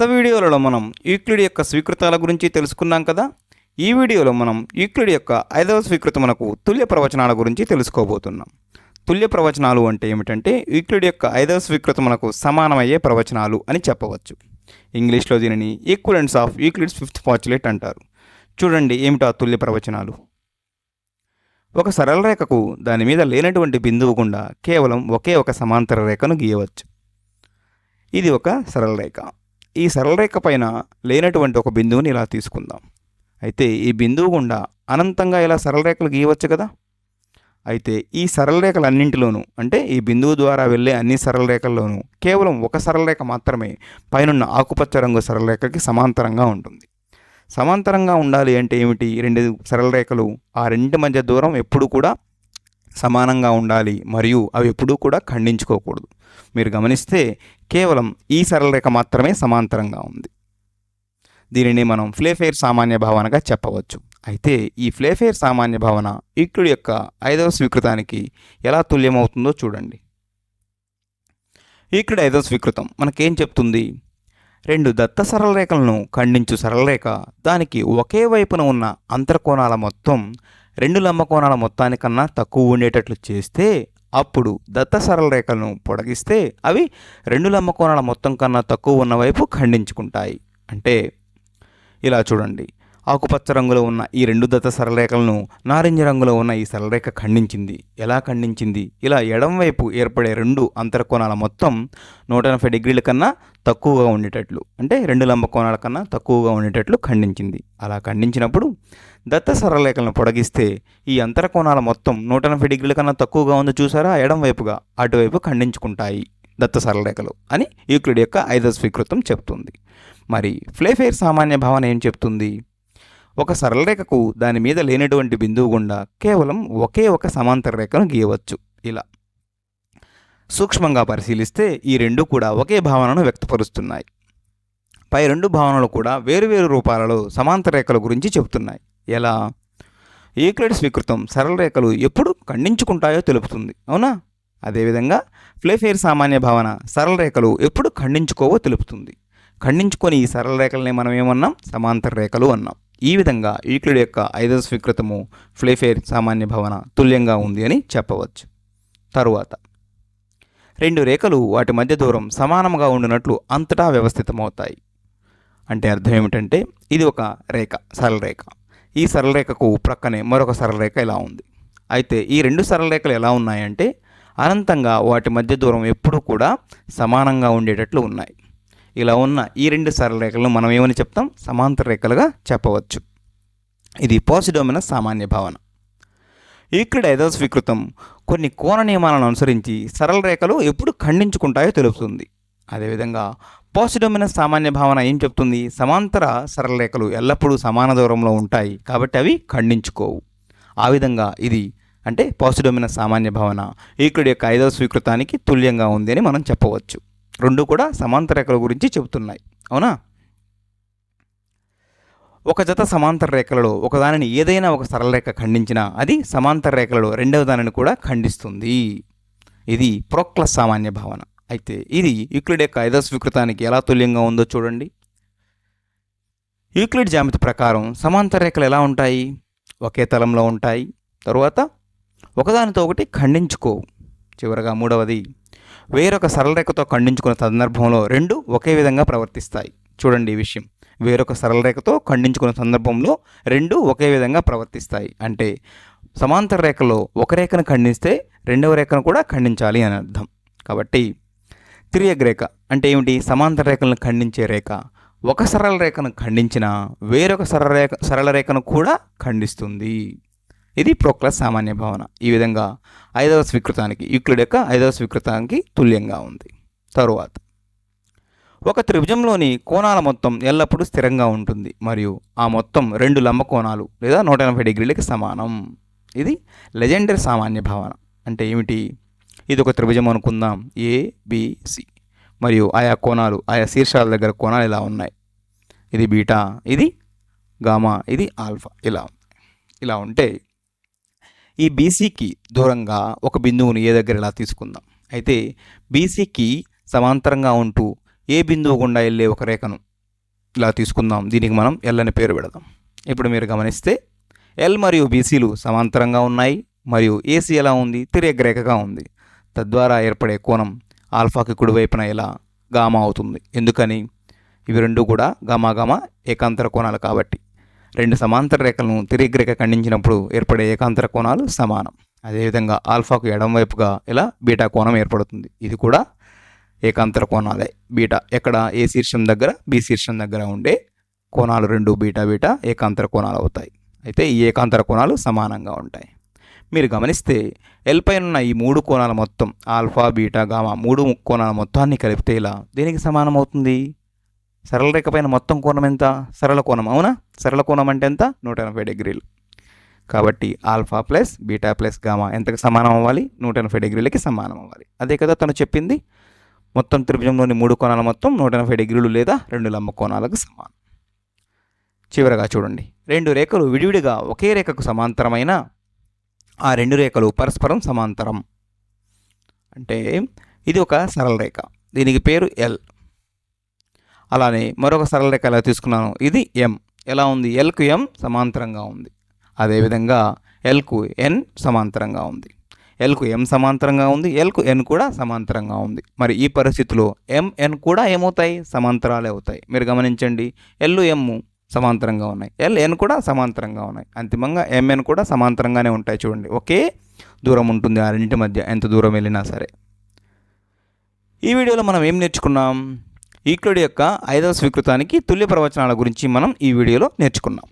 గత వీడియోలలో మనం యూక్లిడ్ యొక్క స్వీకృతాల గురించి తెలుసుకున్నాం కదా. ఈ వీడియోలో మనం యూక్లిడ్ యొక్క 5వ స్వీకృతమునకు తుల్య ప్రవచనాల గురించి తెలుసుకోబోతున్నాం. తుల్య ప్రవచనాలు అంటే ఏమిటంటే యూక్లిడ్ యొక్క 5వ స్వీకృతమునకు సమానమయ్యే ప్రవచనాలు అని చెప్పవచ్చు. ఇంగ్లీష్లో దీనిని equivalents of Euclid's fifth postulate అంటారు. చూడండి ఏమిటో ఆ తుల్య ప్రవచనాలు. ఒక సరళ రేఖకు దాని మీద లేనటువంటి బిందువు గుండా కేవలం ఒకే ఒక సమాంతర రేఖను గీయవచ్చు. ఇది ఒక సరళ రేఖ. ఈ సరళ రేఖ పైన లేనటువంటి ఒక బిందువుని ఇలా తీసుకుందాం. అయితే ఈ బిందువు గుండా అనంతంగా ఇలా సరళ రేఖలు గీయవచ్చు కదా. అయితే ఈ సరళ రేఖలన్నింటిలోనూ అంటే ఈ బిందువు ద్వారా వెళ్ళే అన్ని సరళ రేఖల్లోనూ కేవలం ఒక సరళ రేఖ మాత్రమే పైనున్న ఆకుపచ్చ రంగు సరళ రేఖకి సమాంతరంగా ఉంటుంది. సమాంతరంగా ఉండాలి అంటే ఏమిటి? రెండు సరళ రేఖలు ఆ రెండింటి మధ్య దూరం ఎప్పుడూ కూడా సమానంగా ఉండాలి మరియు అవి ఎప్పుడూ కూడా ఖండించుకోకూడదు. మీరు గమనిస్తే కేవలం ఈ సరళ రేఖ మాత్రమే సమాంతరంగా ఉంది. దీనిని మనం ఫ్లేఫెయిర్ సామాన్య భావనగా చెప్పవచ్చు. అయితే ఈ ఫ్లేఫెయిర్ సామాన్య భావన యూక్లిడ్ యొక్క 5వ స్వీకృతానికి ఎలా తుల్యమవుతుందో చూడండి. యూక్లిడ్ 5వ స్వీకృతం మనకేం చెప్తుంది? రెండు దత్త సరళ రేఖలను ఖండించు సరళ రేఖ దానికి ఒకే వైపున ఉన్న అంతర్కోణాల మొత్తం రెండు లంబకోణాల మొత్తానికన్నా తక్కువ ఉండేటట్లు చేస్తే అప్పుడు దత్త సరళ రేఖలను పొడిగిస్తే అవి రెండు లంబకోణాల మొత్తం కన్నా తక్కువ ఉన్న వైపు ఖండించుకుంటాయి. అంటే ఇలా చూడండి, ఆకుపచ్చ రంగులో ఉన్న ఈ రెండు దత్త సరళరేఖలను నారింజ రంగులో ఉన్న ఈ సరళరేఖ ఖండించింది. ఎలా ఖండించింది? ఇలా ఎడం వైపు ఏర్పడే రెండు అంతర్కోణాల మొత్తం 180 డిగ్రీల కన్నా తక్కువగా ఉండేటట్లు అంటే రెండు లంబకోణాల కన్నా తక్కువగా ఉండేటట్లు ఖండించింది. అలా ఖండించినప్పుడు దత్త సరళరేఖలను పొడిగిస్తే ఈ అంతర్కోణాల మొత్తం 180 డిగ్రీల కన్నా తక్కువగా ఉంది చూసారా, ఎడం వైపుగా అటువైపు ఖండించుకుంటాయి దత్త సరళరేఖలు అని యూక్లిడ్ యొక్క 5వ స్వీకృతం చెప్తుంది. మరి ఫ్లేఫెయిర్ సామాన్య భావన ఏం చెప్తుంది? ఒక సరళ రేఖకు దాని మీద లేనటువంటి బిందువు గుండా కేవలం ఒకే ఒక సమాంతర రేఖను గీయవచ్చు. ఇలా సూక్ష్మంగా పరిశీలిస్తే ఈ రెండు కూడా ఒకే భావనను వ్యక్తపరుస్తున్నాయి. పై రెండు భావనలు కూడా వేరువేరు రూపాలలో సమాంతర రేఖల గురించి చెబుతున్నాయి. ఎలా? యూక్లిడ్ స్వీకృతం సరళ రేఖలు ఎప్పుడు ఖండించుకుంటాయో తెలుపుతుంది, అవునా? అదేవిధంగా ఫ్లేఫెయిర్ సామాన్య భావన సరళ రేఖలు ఎప్పుడు ఖండించుకోవో తెలుపుతుంది. ఖండించుకొని ఈ సరళ రేఖల్ని మనం ఏమన్నాం? సమాంతర రేఖలు అన్నాం. ఈ విధంగా యూక్లిడ్ యొక్క 5వ స్వీకృతము ఫ్లేఫెయిర్ సామాన్య భావన తుల్యంగా ఉంది అని చెప్పవచ్చు. తరువాత రెండు రేఖలు వాటి మధ్య దూరం సమానంగా ఉండినట్లు అంతటా వ్యవస్థితమవుతాయి. అంటే అర్థం ఏమిటంటే ఇది ఒక రేఖ, సరళ రేఖ. ఈ సరళ రేఖకు ప్రక్కనే మరొక సరళ రేఖ ఇలా ఉంది. అయితే ఈ రెండు సరళ రేఖలు ఎలా ఉన్నాయంటే అనంతంగా వాటి మధ్య దూరం ఎప్పుడూ కూడా సమానంగా ఉండేటట్లు ఉన్నాయి. ఇలా ఉన్న ఈ రెండు సరళ రేఖలను మనం ఏమని చెప్తాం? సమాంతర రేఖలుగా చెప్పవచ్చు. ఇది పాసిడోమినస్ సామాన్య భావన. యూక్లిడ్ 5వ స్వీకృతం కొన్ని కోణ నియమాలను అనుసరించి సరళ రేఖలు ఎప్పుడు ఖండించుకుంటాయో తెలుపుతుంది. అదేవిధంగా పాసిడోమినస్ సామాన్య భావన ఏం చెప్తుంది? సమాంతర సరళ రేఖలు ఎల్లప్పుడూ సమాన దూరంలో ఉంటాయి కాబట్టి అవి ఖండించుకోవు. ఆ విధంగా ఇది అంటే పాసిడోమినస్ సామాన్య భావన యూక్లిడ్ యొక్క 5వ స్వీకృతానికి తుల్యంగా ఉంది అని మనం చెప్పవచ్చు. రెండు కూడా సమాంతర రేఖల గురించి చెబుతున్నాయి, అవునా? ఒక జత సమాంతర రేఖలలో ఒకదానిని ఏదైనా ఒక సరళ రేఖ ఖండించినా అది సమాంతర రేఖలలో రెండవ దానిని కూడా ఖండిస్తుంది. ఇది ప్రోక్లస్ సామాన్య భావన. అయితే ఇది యూక్లిడ్ యొక్క 5వ స్వీకృతానికి ఎలా తుల్యంగా ఉందో చూడండి. యూక్లిడ్ జ్యామితి ప్రకారం సమాంతర రేఖలు ఎలా ఉంటాయి? ఒకే తలంలో ఉంటాయి. తరువాత ఒకదానితో ఒకటి ఖండించుకోవు. చివరగా మూడవది, వేరొక సరళ రేఖతో ఖండించుకున్న సందర్భంలో రెండు ఒకే విధంగా ప్రవర్తిస్తాయి. చూడండి ఈ విషయం, వేరొక సరళ రేఖతో ఖండించుకున్న సందర్భంలో రెండు ఒకే విధంగా ప్రవర్తిస్తాయి. అంటే సమాంతర రేఖలో ఒక రేఖను ఖండిస్తే రెండవ రేఖను కూడా ఖండించాలి అని అర్థం. కాబట్టి తిరియగ్ రేఖ అంటే ఏమిటి? సమాంతర రేఖలను ఖండించే రేఖ. ఒక సరళ రేఖను ఖండించిన వేరొక సరళ రేఖను కూడా ఖండిస్తుంది. ఇది ప్రోక్లస్ సామాన్య భావన. ఈ విధంగా 5వ స్వీకృతానికి యూక్లిడ్ యొక్క 5వ స్వీకృతానికి తుల్యంగా ఉంది. తరువాత ఒక త్రిభుజంలోని కోణాల మొత్తం ఎల్లప్పుడూ స్థిరంగా ఉంటుంది మరియు ఆ మొత్తం రెండు లంబకోణాలు లేదా 180 డిగ్రీలకి సమానం. ఇది లెజెండర్ సామాన్య భావన. అంటే ఏమిటి? ఇది ఒక త్రిభుజం అనుకుందాం, ABC, మరియు ఆయా కోణాలు ఆయా శీర్షాల దగ్గర కోణాలు ఇలా ఉన్నాయి. ఇది బీటా, ఇది గామా, ఇది ఆల్ఫా. ఇలా ఉంటే ఈ బీసీకి దూరంగా ఒక బిందువును ఏ దగ్గర ఇలా తీసుకుందాం. అయితే బీసీకి సమాంతరంగా ఉంటూ ఏ బిందువు గుండా వెళ్ళే ఒక రేఖను ఇలా తీసుకుందాం. దీనికి మనం ఎల్ అని పేరు పెడదాం. ఇప్పుడు మీరు గమనిస్తే ఎల్ మరియు బీసీలు సమాంతరంగా ఉన్నాయి మరియు ఏసీ ఎలా ఉంది, తిర్యగ్రేఖగా ఉంది. తద్వారా ఏర్పడే కోణం ఆల్ఫాకి కుడివైపున ఇలా గామా అవుతుంది. ఎందుకని? ఇవి రెండు కూడా గామా ఏకాంతర కోణాలు కాబట్టి. రెండు సమాంతర రేఖలను తిర్యగ్రేఖ ఖండించినప్పుడు ఏర్పడే ఏకాంతర కోణాలు సమానం. అదేవిధంగా ఆల్ఫాకు ఎడమవైపుగా ఇలా బీటా కోణం ఏర్పడుతుంది. ఇది కూడా ఏకాంతర కోణాలే. బీటా ఎక్కడ? ఏ శీర్షం దగ్గర, బి శీర్షం దగ్గర ఉండే కోణాలు రెండు బీటా ఏకాంతర కోణాలు అవుతాయి. అయితే ఈ ఏకాంతర కోణాలు సమానంగా ఉంటాయి. మీరు గమనిస్తే ఎల్ పైన ఉన్న ఈ మూడు కోణాల మొత్తం ఆల్ఫా, బీటా, గామా మూడు కోణాల మొత్తాన్ని కలిపితే ఇలా దేనికి సమానం అవుతుంది? సరళ రేఖ పైన మొత్తం కోణం ఎంత? సరళ కోణం. అవునా? సరళ కోణం అంటే ఎంత? 180 డిగ్రీలు. కాబట్టి alpha plus beta plus gamma ఎంతకు సమానం అవ్వాలి? 180 డిగ్రీలకి సమానం అవ్వాలి. అదే కదా తను చెప్పింది. మొత్తం త్రిభుజంలోని మూడు కోణాల మొత్తం 180 డిగ్రీలు లేదా రెండు లంబ కోణాలకు సమానం. చివరగా చూడండి, రెండు రేఖలు విడివిడిగా ఒకే రేఖకు సమాంతరమైన ఆ రెండు రేఖలు పరస్పరం సమాంతరం. అంటే ఇది ఒక సరళ రేఖ, దీనికి పేరు ఎల్. అలానే మరొక సరళ రేఖ ఎలా తీసుకున్నాను, ఇది ఎం. ఎలా ఉంది? ఎల్కు ఎం సమాంతరంగా ఉంది. అదేవిధంగా ఎల్కు ఎన్ సమాంతరంగా ఉంది. ఎల్కు ఎం సమాంతరంగా ఉంది, ఎల్కు ఎన్ కూడా సమాంతరంగా ఉంది. మరి ఈ పరిస్థితిలో ఎం ఎన్ కూడా ఏమవుతాయి? సమాంతరాలే అవుతాయి. మీరు గమనించండి, ఎల్ ఎమ్ సమాంతరంగా ఉన్నాయి, ఎల్ ఎన్ కూడా సమాంతరంగా ఉన్నాయి. అంతిమంగా ఎంఎన్ కూడా సమాంతరంగానే ఉంటాయి. చూడండి, ఒకే దూరం ఉంటుంది ఆ రెండింటి మధ్య, ఎంత దూరం వెళ్ళినా సరే. ఈ వీడియోలో మనం ఏం నేర్చుకున్నాం? ఈక్లిడ్ యొక్క 5వ స్వీకృతానికి తుల్య ప్రవచనాల గురించి మనం ఈ వీడియోలో నేర్చుకున్నాం.